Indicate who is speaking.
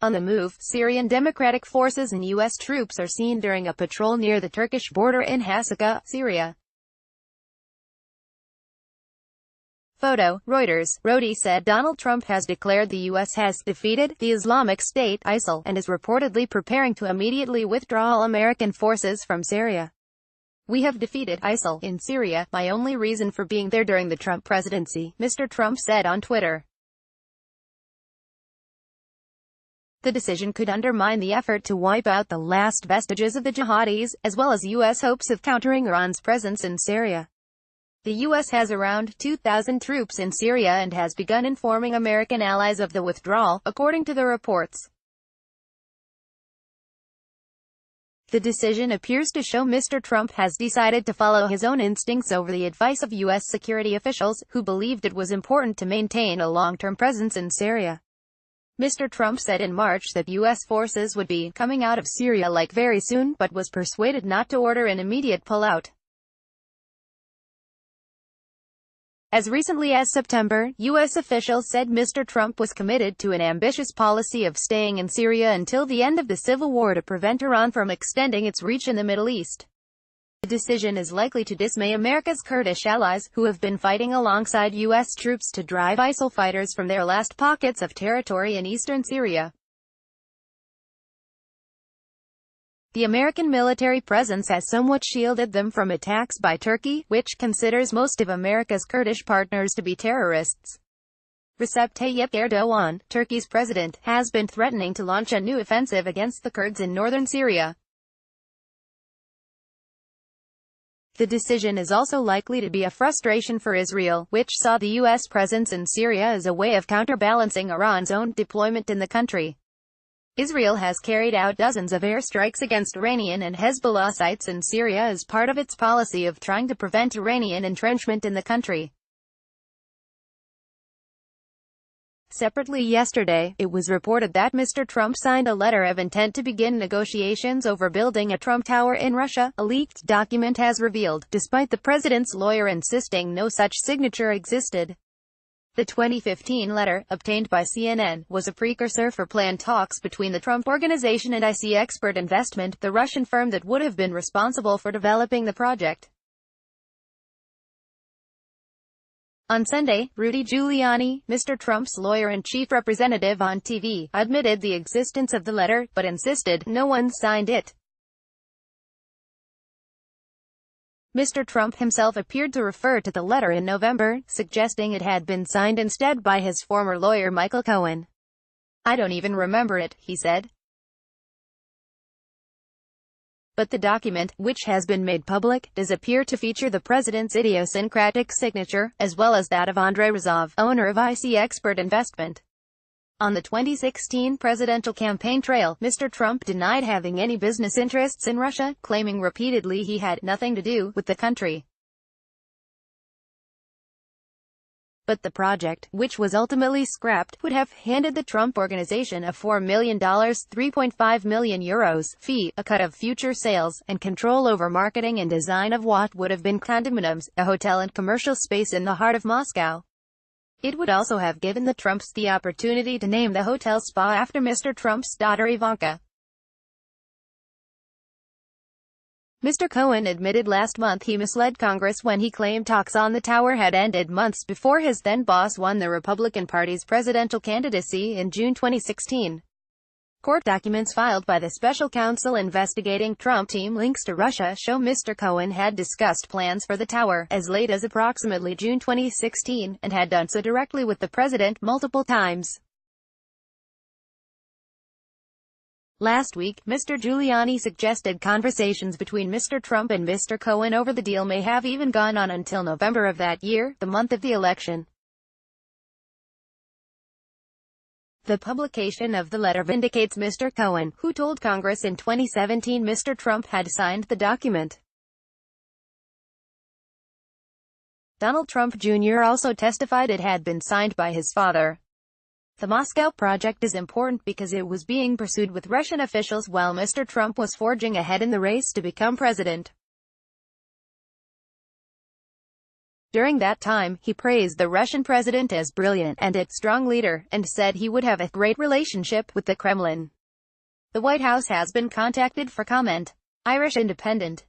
Speaker 1: On the move, Syrian Democratic Forces and U.S. troops are seen during a patrol near the Turkish border in Hasaka, Syria. Photo, Reuters. Rodi said Donald Trump has declared the U.S. has defeated the Islamic State, Isil, and is reportedly preparing to immediately withdraw all American forces from Syria. "We have defeated Isil in Syria, my only reason for being there during the Trump presidency," Mr. Trump said on Twitter. The decision could undermine the effort to wipe out the last vestiges of the jihadis, as well as U.S. hopes of countering Iran's presence in Syria. The U.S. has around 2,000 troops in Syria and has begun informing American allies of the withdrawal, according to the reports. The decision appears to show Mr. Trump has decided to follow his own instincts over the advice of U.S. security officials, who believed it was important to maintain a long-term presence in Syria. Mr. Trump said in March that U.S. forces would be coming out of Syria very soon, but was persuaded not to order an immediate pullout. As recently as September, U.S. officials said Mr. Trump was committed to an ambitious policy of staying in Syria until the end of the civil war to prevent Iran from extending its reach in the Middle East. The decision is likely to dismay America's Kurdish allies, who have been fighting alongside U.S. troops to drive ISIL fighters from their last pockets of territory in eastern Syria. The American military presence has somewhat shielded them from attacks by Turkey, which considers most of America's Kurdish partners to be terrorists. Recep Tayyip Erdogan, Turkey's president, has been threatening to launch a new offensive against the Kurds in northern Syria. The decision is also likely to be a frustration for Israel, which saw the U.S. presence in Syria as a way of counterbalancing Iran's own deployment in the country. Israel has carried out dozens of airstrikes against Iranian and Hezbollah sites in Syria as part of its policy of trying to prevent Iranian entrenchment in the country. Separately yesterday, it was reported that Mr. Trump signed a letter of intent to begin negotiations over building a Trump Tower in Russia, a leaked document has revealed, despite the president's lawyer insisting no such signature existed. The 2015 letter, obtained by CNN, was a precursor for planned talks between the Trump Organization and Isil Expert Investment, the Russian firm that would have been responsible for developing the project. On Sunday, Rudy Giuliani, Mr. Trump's lawyer and chief representative on TV, admitted the existence of the letter, but insisted no one signed it. Mr. Trump himself appeared to refer to the letter in November, suggesting it had been signed instead by his former lawyer Michael Cohen. "I don't even remember it," he said. But the document, which has been made public, does appear to feature the president's idiosyncratic signature, as well as that of Andrei Razov, owner of Isil Expert Investment. On the 2016 presidential campaign trail, Mr. Trump denied having any business interests in Russia, claiming repeatedly he had nothing to do with the country. But the project, which was ultimately scrapped, would have handed the Trump Organization a $4 million €3.5 million fee, a cut of future sales, and control over marketing and design of what would have been condominiums, a hotel and commercial space in the heart of Moscow. It would also have given the Trumps the opportunity to name the hotel spa after Mr. Trump's daughter Ivanka. Mr. Cohen admitted last month he misled Congress when he claimed talks on the tower had ended months before his then-boss won the Republican Party's presidential candidacy in June 2016. Court documents filed by the special counsel investigating Trump team links to Russia show Mr. Cohen had discussed plans for the tower, as late as approximately June 2016, and had done so directly with the president multiple times. Last week, Mr. Giuliani suggested conversations between Mr. Trump and Mr. Cohen over the deal may have even gone on until November of that year, the month of the election. The publication of the letter vindicates Mr. Cohen, who told Congress in 2017 Mr. Trump had signed the document. Donald Trump Jr. also testified it had been signed by his father. The Moscow project is important because it was being pursued with Russian officials while Mr. Trump was forging ahead in the race to become president. During that time, he praised the Russian president as brilliant and a strong leader, and said he would have a great relationship with the Kremlin. The White House has been contacted for comment. Irish Independent.